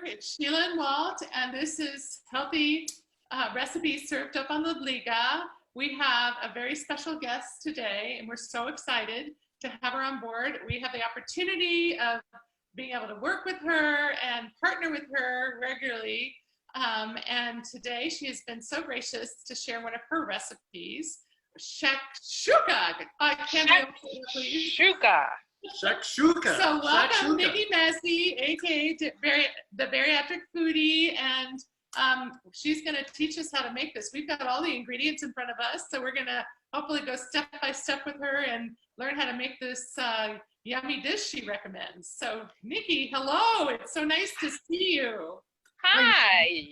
It's Sheila and Walt, and this is Healthy Recipes Served Up on Livliga. We have a very special guest today, and we're so excited to have her on board. We have the opportunity of being able to work with her and partner with her regularly. And today she has been so gracious to share one of her recipes, Shakshuka. Shakshuka. Shakshuka. So welcome, Shakshuka. Nikki Massie, aka the Bariatric Foodie, and she's going to teach us how to make this. We've got all the ingredients in front of us, so we're going to hopefully go step by step with her and learn how to make this yummy dish she recommends. So, Nikki, hello. It's so nice to see you. Hi.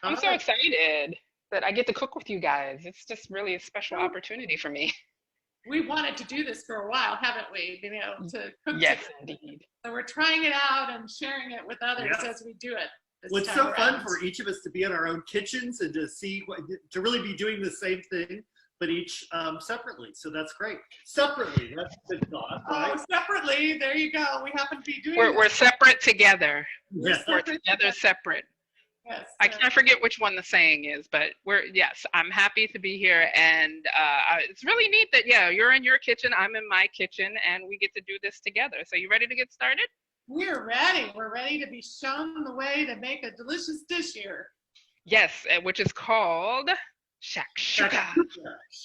I'm so excited that I get to cook with you guys. It's just really a special opportunity for me. We wanted to do this for a while, haven't we? Being able to cook Yes, together. indeed. So we're trying it out and sharing it with others as we do it. What's so fun for each of us to be in our own kitchens and to see, to really be doing the same thing, but each separately. So that's great. Separately, that's a good thought, right? Oh, separately, there you go. We happen to be doing We're separate together. Yes. We're together separate. Yes, I can't forget which one the saying is, but I'm happy to be here, and it's really neat that you're in your kitchen, I'm in my kitchen, and we get to do this together. So you ready to get started? We're ready. We're ready to be shown the way to make a delicious dish here. Yes, which is called Shakshuka.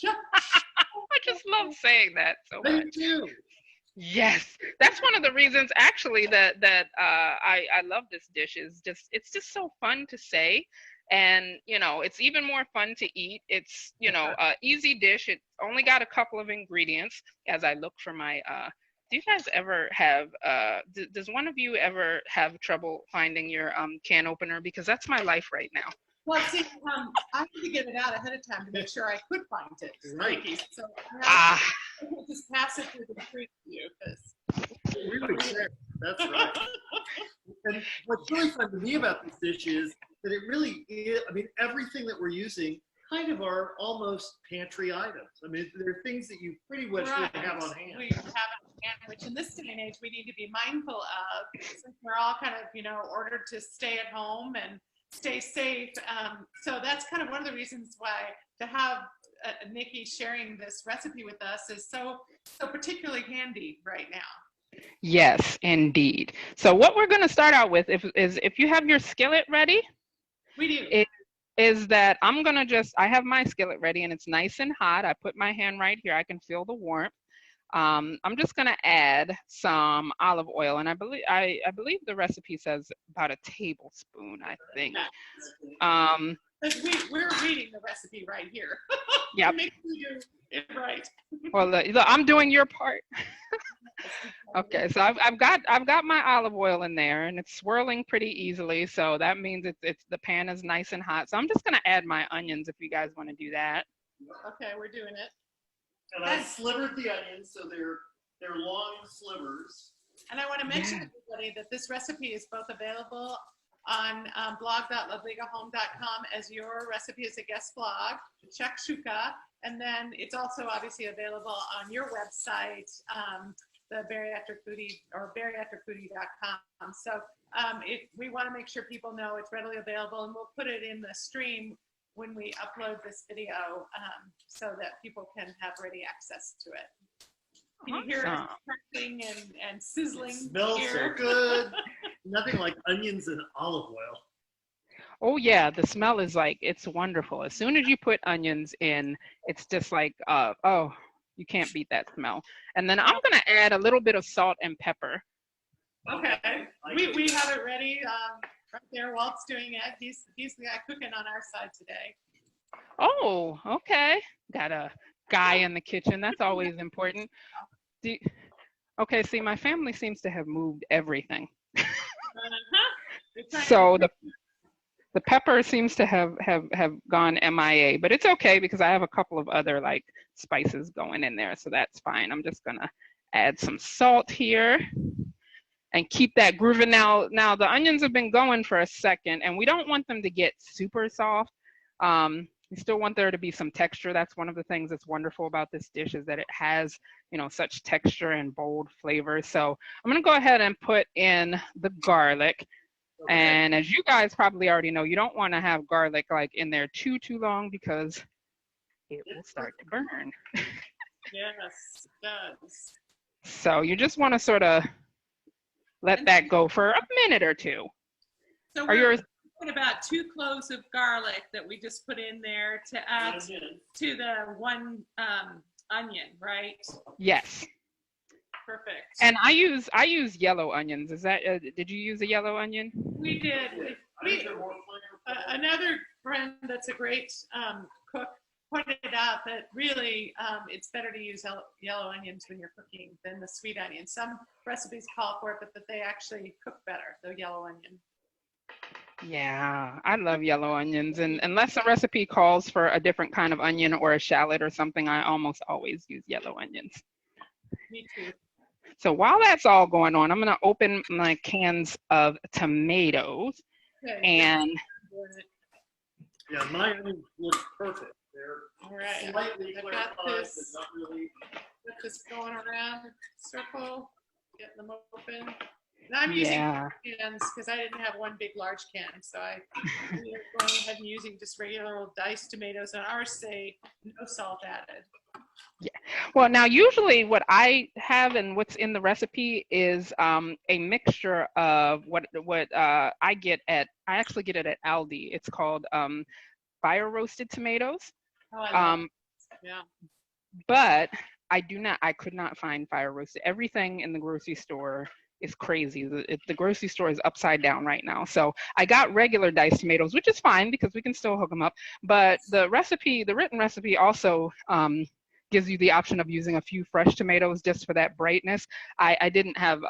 I just love saying that so much. Me too. Yes, that's one of the reasons actually that I love this dish. It's just so fun to say, and it's even more fun to eat. It's a easy dish. It's only got a couple of ingredients. As I look for my do you guys ever have does one of you ever have trouble finding your can opener? Because that's my life right now. Well, see, I had to get it out ahead of time to make sure I could find it. Right. So I will just pass it through the screen to you. That's right. And what's really fun to me about this dish is that it really is, everything that we're using kind of are almost pantry items. They're things that you pretty much would have on hand. We have on hand, which in this day and age we need to be mindful of, since we're all kind of, ordered to stay at home and stay safe. So that's kind of one of the reasons why to have Nikki sharing this recipe with us is so particularly handy right now. Yes, indeed. So what we're going to start out with is if you have your skillet ready. We do. Is that I'm going to I have my skillet ready and it's nice and hot. I put my hand right here. I can feel the warmth. I'm just going to add some olive oil, and I believe the recipe says about a tablespoon, I think. We're reading the recipe right here. Yeah. Make sure you do it right. Well, I'm doing your part. Okay, so I've got my olive oil in there, and it's swirling pretty easily. So that means it's the pan is nice and hot. So I'm just going to add my onions if you guys want to do that. Okay, we're doing it. And I slivered the onions, so they're long slivers. And I want to mention to everybody that this recipe is both available on blog.livligahome.com as your recipe as a guest blog, Shakshuka, and then it's also obviously available on your website, the Bariatric Foodie or BariatricFoodie.com. So we want to make sure people know it's readily available, and we'll put it in the stream when we upload this video so that people can have ready access to it. Can you hear it cracking and sizzling? It smells so good. Nothing like onions and olive oil. Oh yeah, the smell is it's wonderful. As soon as you put onions in, it's just like, you can't beat that smell. And then I'm going to add a little bit of salt and pepper. Okay, we have it ready. Right there, Walt's doing it. He's the guy cooking on our side today. Oh, okay. Got a guy in the kitchen. That's always important. Okay, see, my family seems to have moved everything. So the pepper seems to have gone MIA, but it's okay because I have a couple of other spices going in there, so that's fine. I'm just gonna add some salt here and keep that grooving. Now the onions have been going for a second, and we don't want them to get super soft. We still want there to be some texture. That's one of the things that's wonderful about this dish, is that it has, such texture and bold flavor. So I'm gonna go ahead and put in the garlic. Okay. And as you guys probably already know, you don't want to have garlic like in there too long because it will start to burn. Yes, it does. So you just want to sort of let that go for a minute or two. So Are we're yours? talking about 2 cloves of garlic that we just put in there to add to the 1 onion, right? Yes. Perfect. And I use yellow onions. Is that did you use a yellow onion? We did. Another friend that's a great cook pointed out that really it's better to use yellow onions when you're cooking than the sweet onion. Some recipes call for it, but that they actually cook better, the yellow onion. Yeah, I love yellow onions, and unless the recipe calls for a different kind of onion or a shallot or something, I almost always use yellow onions. Me too. So while that's all going on, I'm gonna open my cans of tomatoes. Okay. And Yeah, my onions look perfect. They're all right. slightly I've clarified, got but this. not really. Got this going around the circle, getting them open. And I'm using yeah, cans because I didn't have one big large can, so I ended up going ahead and using just regular old diced tomatoes. And ours say no salt added. well, now usually what I have and what's in the recipe is a mixture of what I actually get it at Aldi. It's called fire roasted tomatoes. Oh, I love it. Yeah. But I could not find fire roasted. Everything in the grocery store is crazy. The grocery store is upside down right now. So I got regular diced tomatoes, which is fine because we can still hook them up. But the written recipe also gives you the option of using a few fresh tomatoes just for that brightness. I didn't have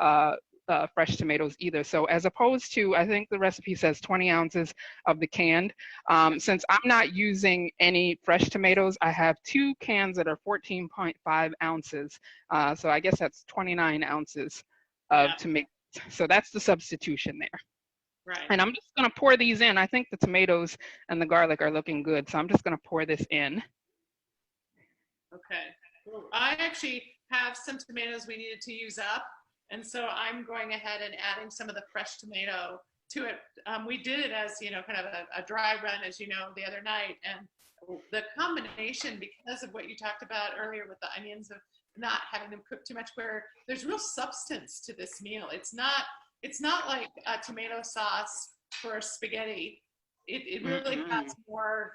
fresh tomatoes either. So as opposed to, I think the recipe says 20 ounces of the canned. Since I'm not using any fresh tomatoes, I have 2 cans that are 14.5 ounces. So I guess that's 29 ounces of tomatoes. So that's the substitution there. Right. And I'm just gonna pour these in. I think the tomatoes and the garlic are looking good. So I'm just gonna pour this in. Okay. I actually have some tomatoes we needed to use up. And so I'm going ahead and adding some of the fresh tomato to it. We did it as, kind of a dry run, as you know, the other night. And the combination, because of what you talked about earlier with the onions, of not having them cook too much, where there's real substance to this meal. It's not like a tomato sauce for spaghetti. It really has more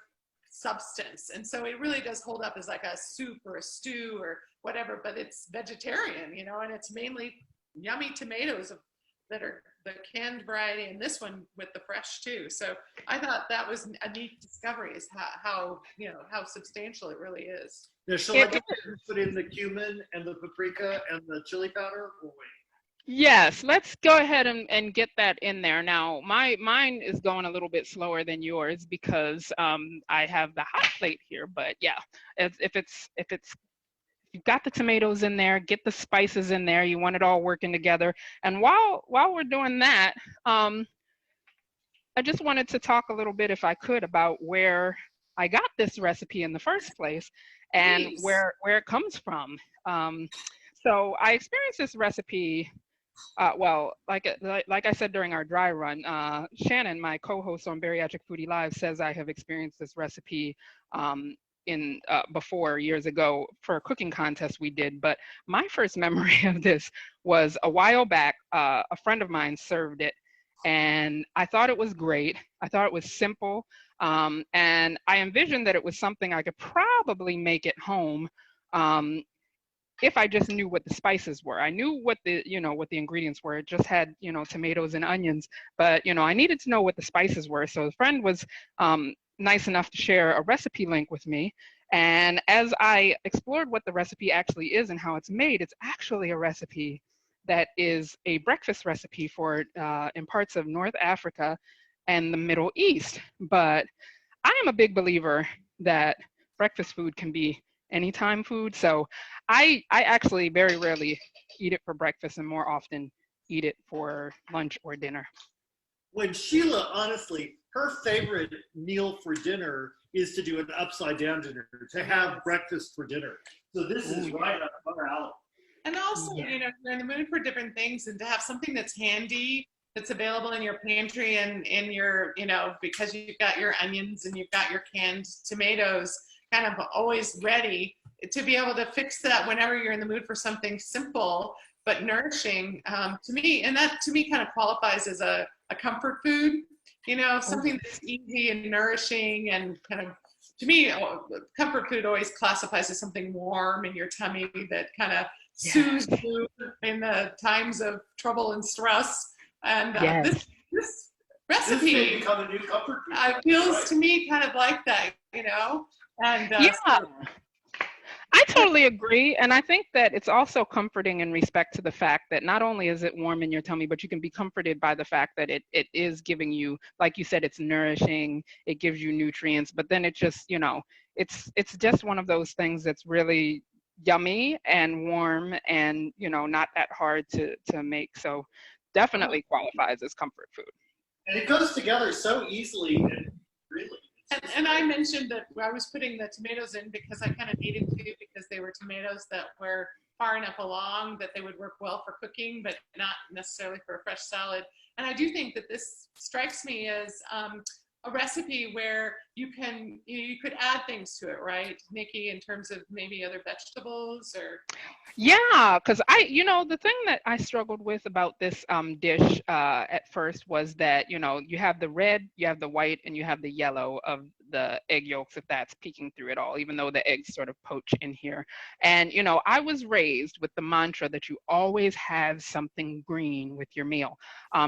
substance. And so it really does hold up as like a soup or a stew or whatever, but it's vegetarian, and it's mainly yummy tomatoes that are the canned variety, and this one with the fresh too. So I thought that was a neat discovery, is how substantial it really is. Yeah, shall I put in the cumin and the paprika and the chili powder? Or wait? Yes, let's go ahead and get that in there. Now, mine is going a little bit slower than yours because I have the hot plate here. But yeah, if you've got the tomatoes in there, get the spices in there. You want it all working together. And while we're doing that, I just wanted to talk a little bit, if I could, about where I got this recipe in the first place and where it comes from. So I experienced this recipe. Well, like I said during our dry run, Shannon, my co-host on Bariatric Foodie Live, says I have experienced this recipe before years ago for a cooking contest we did. But my first memory of this was a while back. A friend of mine served it, and I thought it was great. I thought it was simple, and I envisioned that it was something I could probably make at home. If I just knew what the spices were. I knew what the ingredients were. It just had, tomatoes and onions, but, I needed to know what the spices were. So the friend was nice enough to share a recipe link with me. And as I explored what the recipe actually is and how it's made, it's actually a recipe that is a breakfast recipe for in parts of North Africa and the Middle East. But I am a big believer that breakfast food can be anytime food. So I actually very rarely eat it for breakfast and more often eat it for lunch or dinner. When Sheila, honestly, her favorite meal for dinner is to do an upside down dinner, to have breakfast for dinner. So this is right up our alley. And also, you're in the mood for different things, and to have something that's handy that's available in your pantry and in your, because you've got your onions and you've got your canned tomatoes kind of always ready to be able to fix that whenever you're in the mood for something simple but nourishing, to me. And that to me kind of qualifies as a comfort food, something that's easy and nourishing and kind of, to me, comfort food always classifies as something warm in your tummy that kind of soothes you in the times of trouble and stress. And this recipe this may become a new comfort food, feels to me kind of like that, And I totally agree. And I think that it's also comforting in respect to the fact that not only is it warm in your tummy, but you can be comforted by the fact that it is giving you, like you said, it's nourishing, it gives you nutrients, but then it just, it's just one of those things that's really yummy and warm and, not that hard to make. So definitely qualifies as comfort food. And it goes together so easily and really. And I mentioned that I was putting the tomatoes in because I kind of needed to, because they were tomatoes that were far enough along that they would work well for cooking, but not necessarily for a fresh salad. And I do think that this strikes me as a recipe where you could add things to it, right, Nikki, in terms of maybe other vegetables or. Yeah, because the thing that I struggled with about this dish at first was that, you have the red, you have the white, and you have the yellow of the egg yolks, if that's peeking through at all, even though the eggs sort of poach in here. And, I was raised with the mantra that you always have something green with your meal.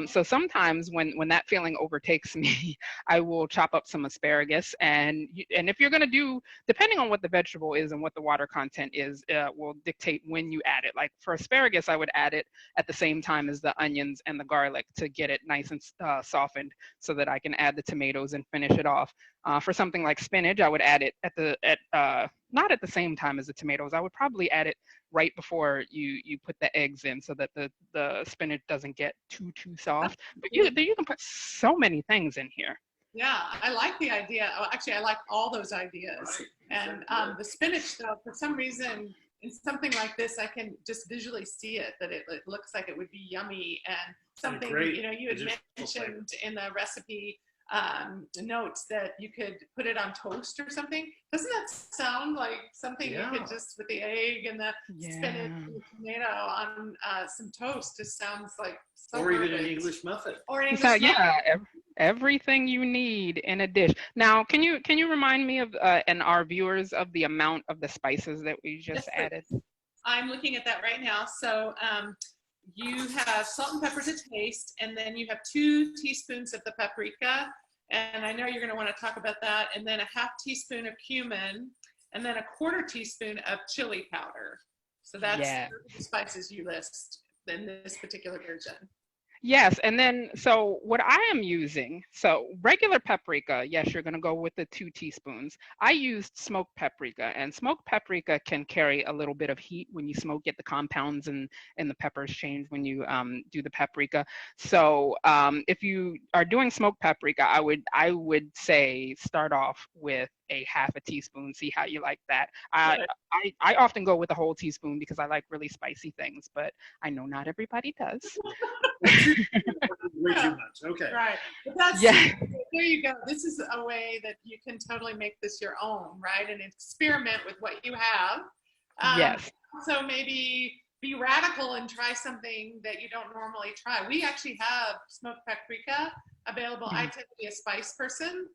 So sometimes when that feeling overtakes me, I will chop up some asparagus. And if you're going to do, depending on what the vegetable is and what the water content is, will dictate when you add it. Like for asparagus, I would add it at the same time as the onions and the garlic to get it nice and softened so that I can add the tomatoes and finish it off. For something like spinach, I would add it not at the same time as the tomatoes. I would probably add it right before you put the eggs in so that the spinach doesn't get too soft. But you can put so many things in here. Yeah, I like the idea. Oh, actually, I like all those ideas. And the spinach, though, for some reason, in something like this, I can just visually see it, that it looks like it would be yummy and something, you had mentioned in the recipe notes that you could put it on toast or something. Doesn't that sound like something you could just, with the egg and the spinach and the tomato on some toast, just sounds like so or even perfect. an English muffin. Or an English muffin. Yeah, everything you need in a dish. Now, can you remind me of and our viewers of the amount of the spices that we just added? I'm looking at that right now. So you have salt and pepper to taste, and then you have 2 teaspoons of the paprika, and I know you're going to want to talk about that, and then a ½ teaspoon of cumin, and then a ¼ teaspoon of chili powder. So that's the spices you list in this particular version. Yes, and then so what I am using, so regular paprika, yes, you're going to go with the 2 teaspoons. I used smoked paprika, and smoked paprika can carry a little bit of heat when you smoke it. The compounds and the peppers change when you do the paprika. So if you are doing smoked paprika, I would say start off with a ½ teaspoon, see how you like that. I often go with a whole teaspoon because I like really spicy things, but I know not everybody does. Way too much. Okay. Right. But that's, there you go. This is a way that you can totally make this your own, right? And experiment with what you have. Yes. So maybe be radical and try something that you don't normally try. We actually have smoked paprika available. I tend to be a spice person.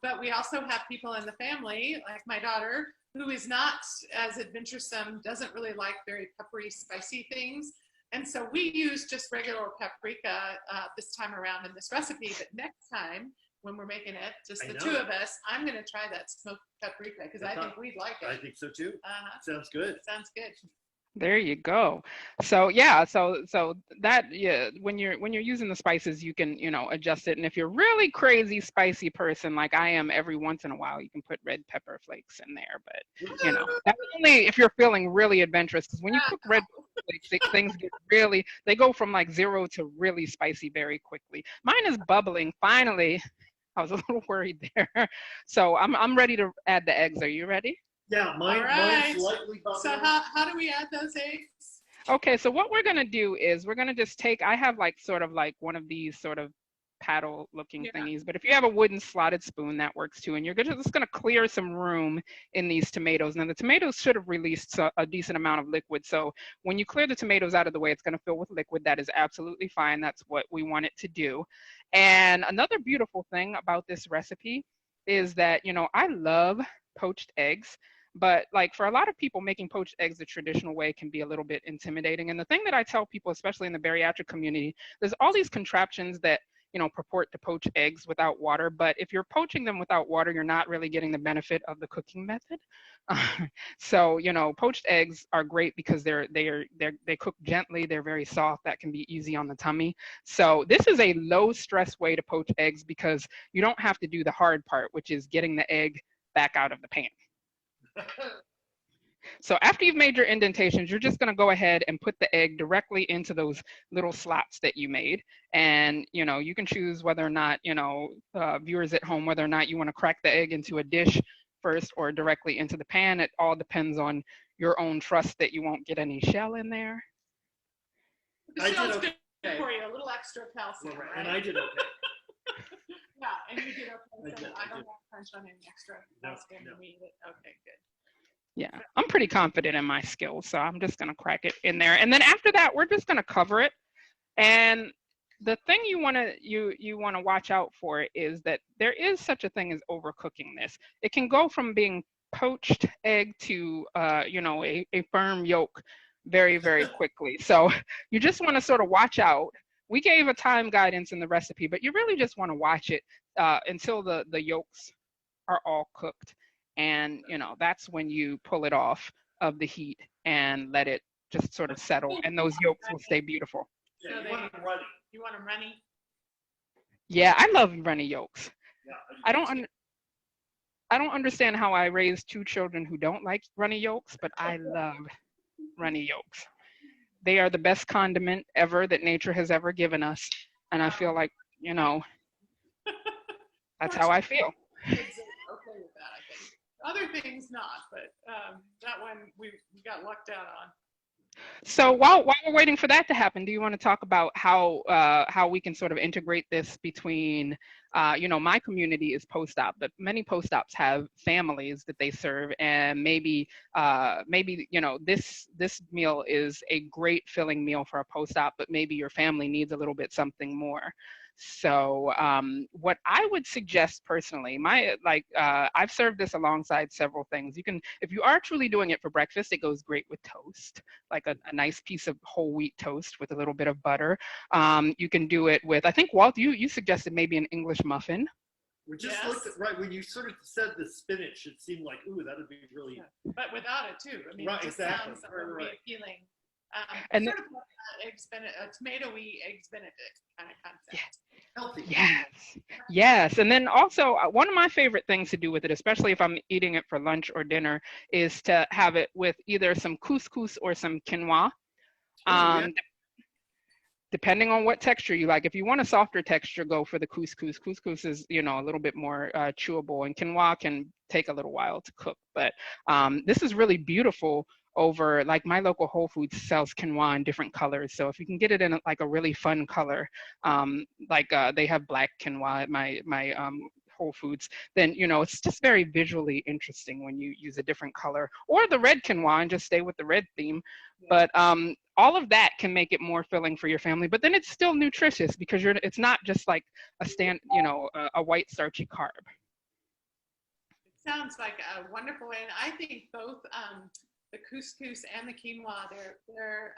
But we also have people in the family, like my daughter, who is not as adventuresome, doesn't really like very peppery, spicy things. And so we use just regular paprika this time around in this recipe. But next time, when we're making it, just the 2 of us, I'm going to try that smoked paprika because I think we'd like it. I think so too. Sounds good. Sounds good. There you go. So yeah, so that when you're using the spices, you can adjust it. And if you're really crazy spicy person like I am, every once in a while you can put red pepper flakes in there. But that's only if you're feeling really adventurous. Because when you cook red pepper flakes, things get they go from like 0 to really spicy very quickly. Mine is bubbling. Finally, I was a little worried there. So I'm ready to add the eggs. Are you ready? Yeah, mine's lightly bubbling. So how do we add those eggs? Okay, so what we're gonna do is we're gonna just take, I have like sort of like one of these sort of paddle looking Yeah. thingies, but if you have a wooden slotted spoon, that works too. And you're just gonna clear some room in these tomatoes. Now the tomatoes should have released a decent amount of liquid. So when you clear the tomatoes out of the way, it's gonna fill with liquid. That is absolutely fine. That's what we want it to do. And another beautiful thing about this recipe is that, you know, I love poached eggs. But like for a lot of people, making poached eggs the traditional way can be a little bit intimidating. And the thing that I tell people, especially in the bariatric community, there's all these contraptions that, you know, purport to poach eggs without water. But if you're poaching them without water, you're not really getting the benefit of the cooking method. So, you know, poached eggs are great because they cook gently. They're very soft. That can be easy on the tummy. So this is a low stress way to poach eggs because you don't have to do the hard part, which is getting the egg back out of the pan. So after you've made your indentations, you're just going to go ahead and put the egg directly into those little slots that you made. And, you know, you can choose whether or not, you know, viewers at home, whether or not you want to crack the egg into a dish first or directly into the pan. It all depends on your own trust that you won't get any shell in there. The shell's good for you, a little extra calcium, right? And I did okay. Yeah, and you did okay. So I don't have to crunch on any extra calcium to eat it. Okay, good. Yeah, I'm pretty confident in my skills, so I'm just gonna crack it in there. And then after that, we're just gonna cover it. And the thing you wanna watch out for is that there is such a thing as overcooking this. It can go from being poached egg to you know, a firm yolk very, very quickly. So you just wanna sort of watch out. We gave a time guidance in the recipe, but you really just wanna watch it until the yolks are all cooked. And, you know, that's when you pull it off of the heat and let it just sort of settle, and those yolks will stay beautiful. Yeah, you want them runny. You want them runny? Yeah, I love runny yolks. Yeah, I don't understand how I raised two children who don't like runny yolks, but I love runny yolks. They are the best condiment ever that nature has ever given us. And I feel like, you know, that's how I feel. Okay with that, I think. Other things not, but that one we got lucked out on. So while we're waiting for that to happen, do you want to talk about how we can sort of integrate this between, you know, my community is post-op, but many post-ops have families that they serve, and maybe you know, this meal is a great filling meal for a post-op, but maybe your family needs a little bit something more. So what I would suggest personally, I've served this alongside several things. You can, if you are truly doing it for breakfast, it goes great with toast, like a nice piece of whole wheat toast with a little bit of butter. You can do it with, I think, Walt, you suggested maybe an English muffin. We just looked at, right, when you sort of said the spinach, it seemed like, ooh, that would be really. Yeah. But without it too. I mean, right, it just exactly. sounds right. Appealing. And sort of a tomatoey eggs Benedict kind of concept. Yeah. Healthy. Yes. And then also one of my favorite things to do with it, especially if I'm eating it for lunch or dinner, is to have it with either some couscous or some quinoa. Depending on what texture you like. If you want a softer texture, go for the couscous. Couscous is, you know, a little bit more chewable, and quinoa can take a little while to cook. But this is really beautiful over, like, my local Whole Foods sells quinoa in different colors. So if you can get it in like a really fun color, they have black quinoa at my Whole Foods, then, you know, it's just very visually interesting when you use a different color, or the red quinoa and just stay with the red theme. But all of that can make it more filling for your family, but then it's still nutritious because it's not just like a white starchy carb. It sounds like a wonderful way, and I think both the couscous and the quinoa, they're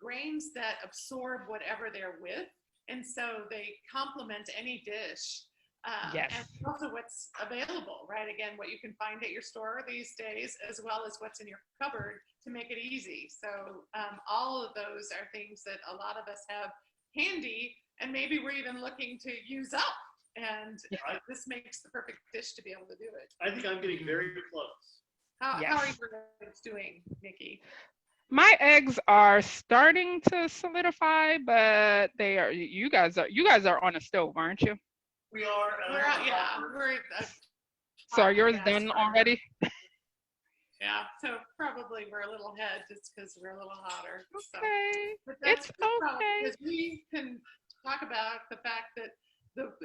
grains that absorb whatever they're with, and so they complement any dish. Yes. And also what's available, right? Again, what you can find at your store these days, as well as what's in your cupboard to make it easy. So all of those are things that a lot of us have handy, and maybe we're even looking to use up. And this makes the perfect dish to be able to do it. I think I'm getting very close. How are your eggs doing, Nikki? My eggs are starting to solidify, but you guys are on a stove, aren't you? We are. We're So are yours done already? Yeah, so probably we're a little ahead just because we're a little hotter. So. Okay, But that's it's the problem, okay. because we can talk about the fact that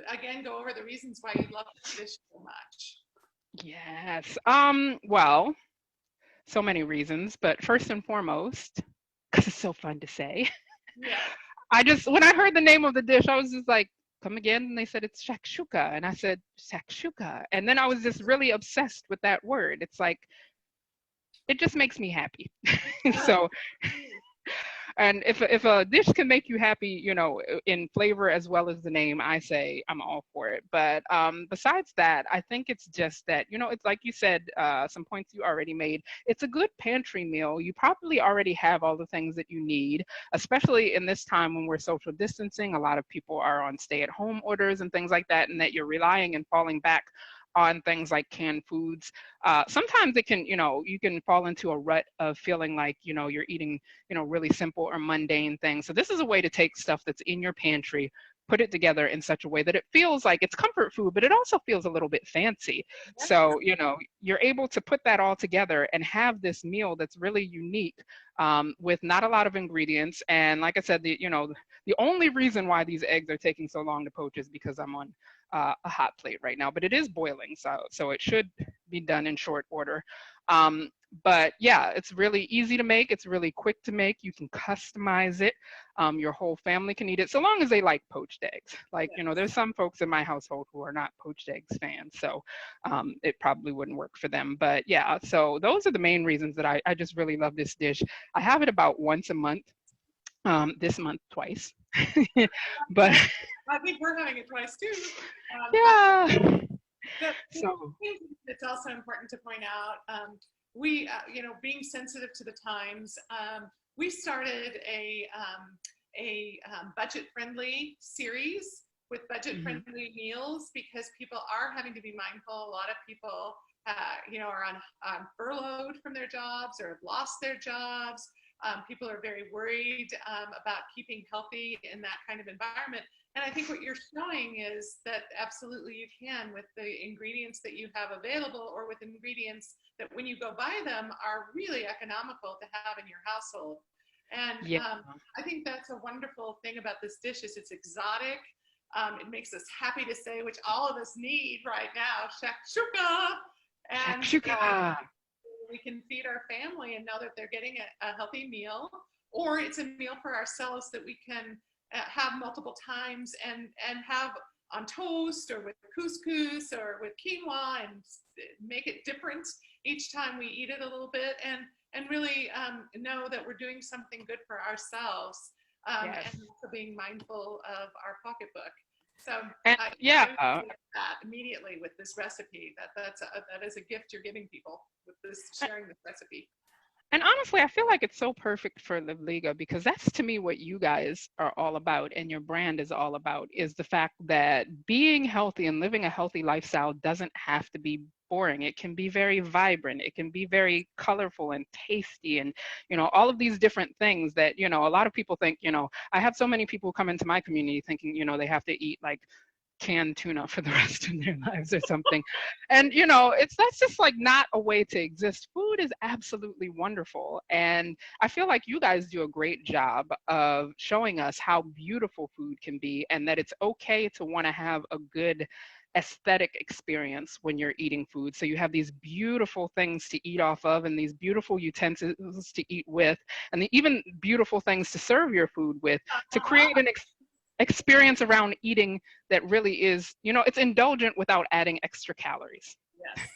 again, go over the reasons why you love this dish so much. Yes. Well, so many reasons, but first and foremost, because it's so fun to say. Yeah. When I heard the name of the dish, I was just like, come again? And they said it's shakshuka. And I said, shakshuka. And then I was just really obsessed with that word. It's like, it just makes me happy. So, and if a dish can make you happy, in flavor as well as the name, I say I'm all for it. But besides that, I think it's just that, it's like you said, some points you already made. It's a good pantry meal. You probably already have all the things that you need, especially in this time when we're social distancing. A lot of people are on stay-at-home orders and things like that, and that you're relying and falling back on things like canned foods. Sometimes it can, you can fall into a rut of feeling like, you're eating, really simple or mundane things. So this is a way to take stuff that's in your pantry, put it together in such a way that it feels like it's comfort food, but it also feels a little bit fancy. So, you're able to put that all together and have this meal that's really unique, with not a lot of ingredients. And like I said, the only reason why these eggs are taking so long to poach is because I'm on a hot plate right now, but it is boiling, so it should be done in short order. But yeah, it's really easy to make. It's really quick to make. You can customize it. Your whole family can eat it, so long as they like poached eggs. Like, there's some folks in my household who are not poached eggs fans, so it probably wouldn't work for them. But yeah, so those are the main reasons that I just really love this dish. I have it about once a month. This month twice. But I think we're having it twice too. yeah. So it's also important to point out, we, being sensitive to the times, we started a budget-friendly series with budget-friendly meals, because people are having to be mindful. A lot of people, are on furloughed from their jobs or have lost their jobs. People are very worried about keeping healthy in that kind of environment. And I think what you're showing is that absolutely you can, with the ingredients that you have available, or with ingredients that when you go buy them are really economical to have in your household. And I think that's a wonderful thing about this dish, is it's exotic. It makes us happy to say, which all of us need right now, shakshuka. And shakshuka. We can feed our family and know that they're getting a healthy meal, or it's a meal for ourselves that we can have multiple times and have on toast or with couscous or with quinoa, and make it different each time we eat it a little bit, and really know that we're doing something good for ourselves, and also being mindful of our pocketbook. So I that immediately with this recipe, that is a gift you're giving people with this, sharing this recipe. And honestly, I feel like it's so perfect for Livliga, because that's, to me, what you guys are all about, and your brand is all about, is the fact that being healthy and living a healthy lifestyle doesn't have to be boring. It can be very vibrant. It can be very colorful and tasty, and all of these different things that a lot of people think. I have so many people come into my community thinking they have to eat like canned tuna for the rest of their lives or something. And that's just like not a way to exist. Food is absolutely wonderful, and I feel like you guys do a great job of showing us how beautiful food can be, and that it's okay to want to have a good aesthetic experience when you're eating food. So you have these beautiful things to eat off of, and these beautiful utensils to eat with, and even beautiful things to serve your food with, to create an experience around eating that really is, it's indulgent without adding extra calories. Yes.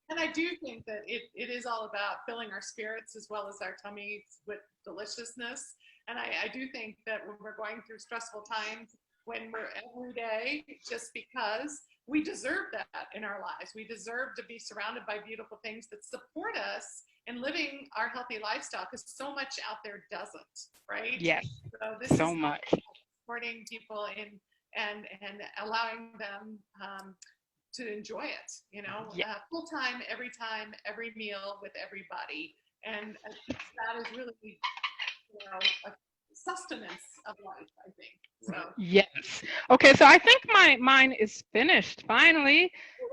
And I do think that it is all about filling our spirits as well as our tummies with deliciousness. And I do think that when we're going through stressful times, when we're every day, just because we deserve that in our lives. We deserve to be surrounded by beautiful things that support us in living our healthy lifestyle, because so much out there doesn't, right? Yes, so this so is much. Supporting people and allowing them to enjoy it, full time, every meal with everybody. And that is really, a sustenance of life, I think. So. Yes. Okay, so I think mine is finished finally.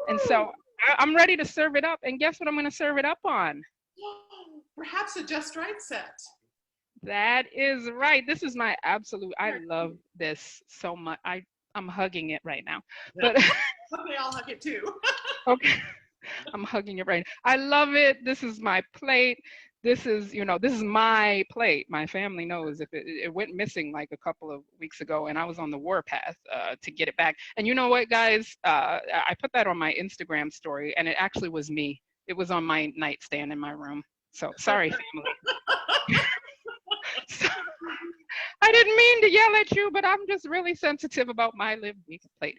And so I'm ready to serve it up. And guess what I'm going to serve it up on? Perhaps a Just Right set. That is right. This is my absolute, I love this so much. I'm hugging it right now. But Okay, I'll hug it too. okay, I'm hugging it right now. I love it. This is my plate. This is, this is my plate. My family knows if it went missing like a couple of weeks ago and I was on the warpath to get it back. And you know what, guys? I put that on my Instagram story and it actually was me. It was on my nightstand in my room. So sorry, family. So, I didn't mean to yell at you, but I'm just really sensitive about my Livliga plate.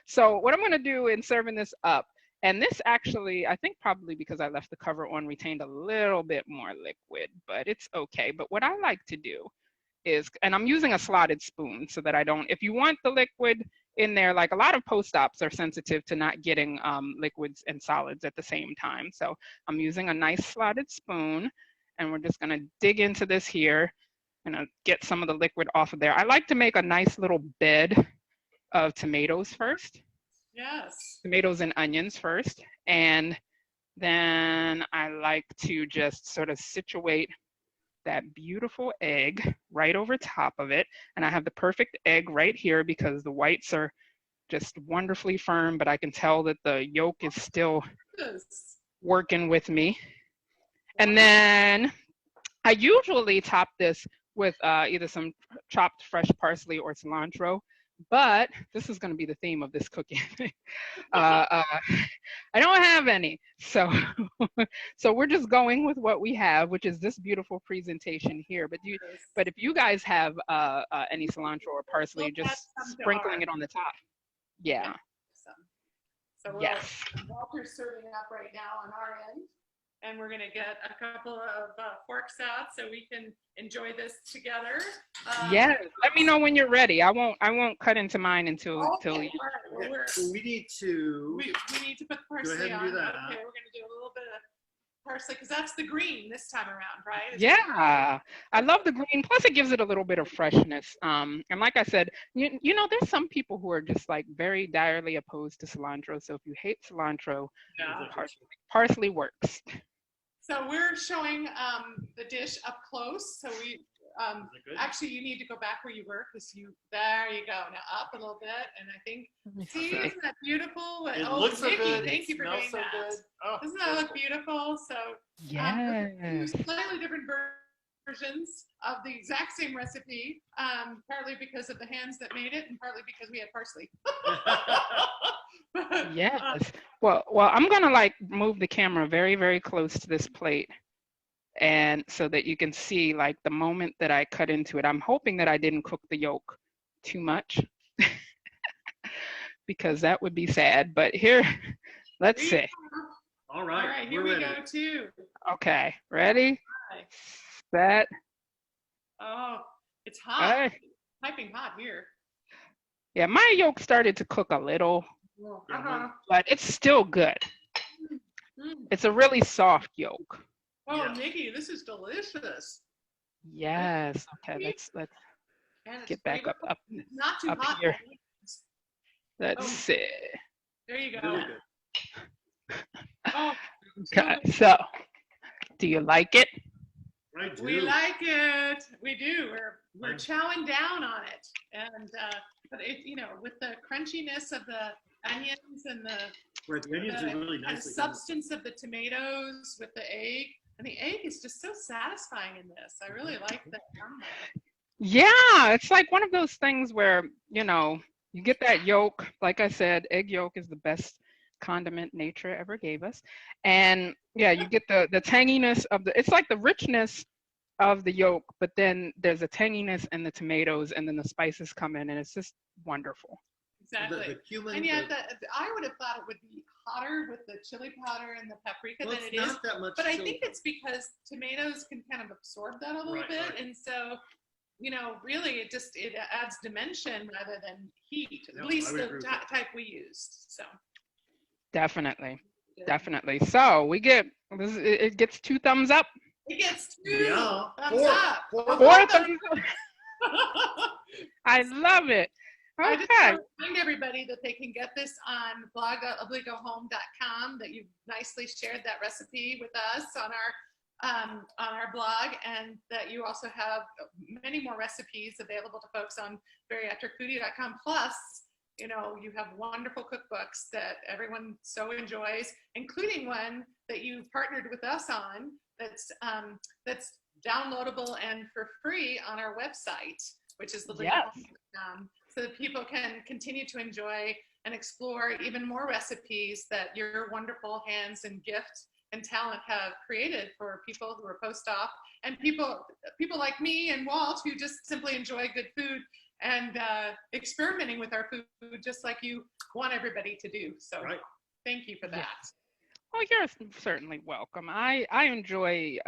So what I'm going to do in serving this up, and this actually, I think probably because I left the cover on, retained a little bit more liquid, but it's okay. But what I like to do is, and I'm using a slotted spoon so that I don't, if you want the liquid in there, like a lot of post-ops are sensitive to not getting liquids and solids at the same time. So I'm using a nice slotted spoon, and we're just going to dig into this here and get some of the liquid off of there. I like to make a nice little bed of tomatoes first. Yes. Tomatoes and onions first. And then I like to just sort of situate that beautiful egg right over top of it. And I have the perfect egg right here because the whites are just wonderfully firm, but I can tell that the yolk is still working with me. And then I usually top this with either some chopped fresh parsley or cilantro, but this is going to be the theme of this cooking. I don't have any, so so we're just going with what we have, which is this beautiful presentation here. But if you guys have any cilantro or parsley, just sprinkling it on the top. Yeah. So yes. Walter's serving up right now on our end. And we're going to get a couple of forks out so we can enjoy this together. Yes, let me know when you're ready. I won't cut into mine until you. So we need to. We need to put the parsley go ahead and on. do that. Okay, we're going to do a little bit of parsley because that's the green this time around, right? Yeah, I love the green. Plus, it gives it a little bit of freshness. And like I said, you know, there's some people who are just like very direly opposed to cilantro. So if you hate cilantro, parsley works. So we're showing the dish up close. So we actually you need to go back where you were because there you go. Now up a little bit, and I think isn't that beautiful? It looks so Nikki, good. Thank you for doing that. Good. Oh, doesn't that look beautiful? So yes. Slightly different versions of the exact same recipe, partly because of the hands that made it, and partly because we had parsley. Yes. Well, I'm gonna like move the camera very, very close to this plate, and so that you can see like the moment that I cut into it. I'm hoping that I didn't cook the yolk too much, because that would be sad. But here, let's see. All right, here we go too. Okay, ready, set. Oh, it's hot. Right. Piping hot here. Yeah, my yolk started to cook a little, but it's still good. It's a really soft yolk. Oh, yeah. Nikki, this is delicious. Yes. Okay, let's get back up not too up hot. here. Let's see. There you go. Really good. Oh, okay, so do you like it? I do. We like it. We do. We're chowing down on it, and but it, with the crunchiness of the onions and the onions are really nice. The substance of the tomatoes with the egg, and the egg is just so satisfying in this. I really like that. Yeah, it's like one of those things where you get that yolk. Like I said, egg yolk is the best condiment nature ever gave us, and yeah, you get the tanginess of it's like the richness of the yolk, but then there's a tanginess in the tomatoes, and then the spices come in, and it's just wonderful. Exactly. The cumin, and yet, I would have thought it would be hotter with the chili powder and the paprika than it is. That much but I think it's because tomatoes can kind of absorb that a little bit, and so really it adds dimension rather than heat. At least the type we used. So. Definitely. So we get it gets 2 thumbs up. It gets 2 thumbs up. 4 thumbs up. I love it. I just Okay. want to remind everybody that they can get this on blog.livligahome.com, that you've nicely shared that recipe with us on our blog, and that you also have many more recipes available to folks on BariatricFoodie.com. Plus, you know, you have wonderful cookbooks that everyone so enjoys, including one that you've partnered with us on that's downloadable and for free on our website, which is livligahome.com, so that people can continue to enjoy and explore even more recipes that your wonderful hands and gift and talent have created for people who are post-op, and people like me and Walt, who just simply enjoy good food and experimenting with our food just like you want everybody to do. So thank you for that. Yes. Oh, you're certainly welcome. I enjoy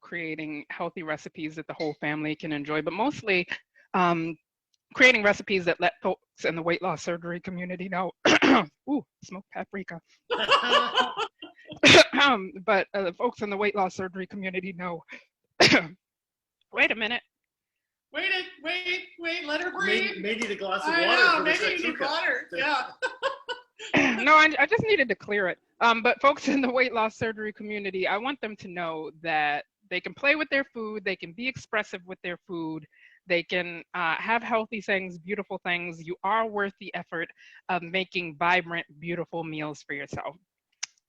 creating healthy recipes that the whole family can enjoy, but mostly creating recipes that let folks in the weight loss surgery community know. Ooh, smoked paprika. But the folks in the weight loss surgery community know. Wait a minute. Wait, let her breathe. May need a glass of I water know, for the maybe you need Shakshuka. water. Yeah. No, I just needed to clear it. But folks in the weight loss surgery community, I want them to know that they can play with their food, they can be expressive with their food, they can have healthy things, beautiful things. You are worth the effort of making vibrant, beautiful meals for yourself,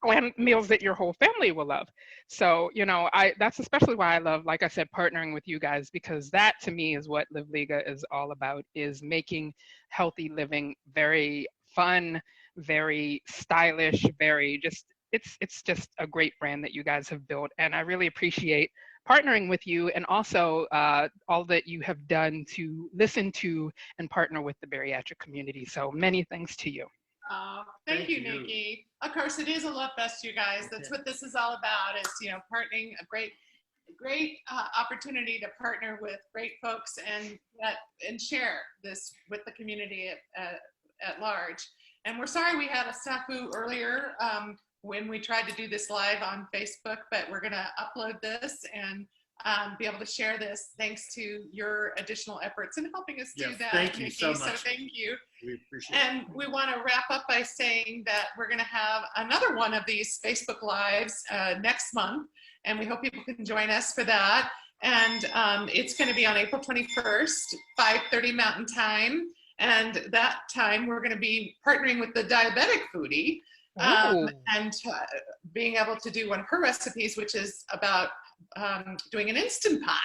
and meals that your whole family will love. So, you know, that's especially why I love, like I said, partnering with you guys, because that to me is what Livliga is all about, is making healthy living very fun, very stylish, very just, it's just a great brand that you guys have built. And I really appreciate partnering with you, and also all that you have done to listen to and partner with the bariatric community. So many thanks to you. Thank you, Nikki. Of course, it is a love fest, you guys. That's what this is all about, is, you know, partnering, a great opportunity to partner with great folks and share this with the community at large. And we're sorry we had a snafu earlier when we tried to do this live on Facebook, but we're going to upload this and be able to share this thanks to your additional efforts in helping us do that. Thank you Nikki. so much. So thank you. We appreciate it. And we want to wrap up by saying that we're going to have another one of these Facebook Lives next month, and we hope people can join us for that. And it's going to be on April 21st, 5:30 Mountain Time. And that time we're going to be partnering with the Diabetic Foodie and being able to do one of her recipes, which is about doing an Instant Pot.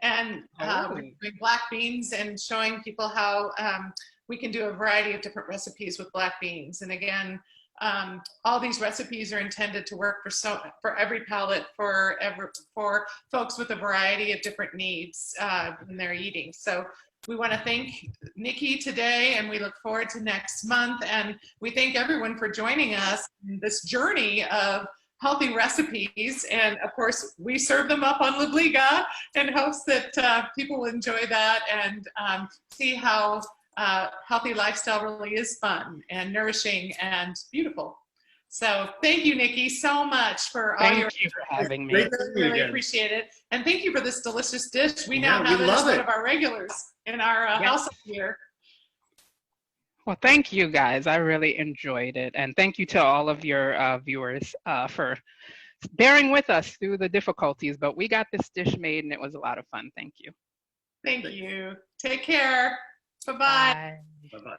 And we're doing black beans and showing people how we can do a variety of different recipes with black beans. And again, all these recipes are intended to work for every palate, for folks with a variety of different needs when they're eating. So we want to thank Nikki today, and we look forward to next month. And we thank everyone for joining us in this journey of healthy recipes. And of course, we serve them up on Livliga in hopes that people will enjoy that and see how healthy lifestyle really is fun and nourishing and beautiful. So thank you, Nikki, so much for all your. Thank you for having me. Really appreciate it. And thank you for this delicious dish. We now have it as one of our regulars in our house here. Well, thank you guys. I really enjoyed it. And thank you to all of your viewers for bearing with us through the difficulties. But we got this dish made and it was a lot of fun. Thank you. Thank you. Take care. Bye-bye. Bye. Bye-bye.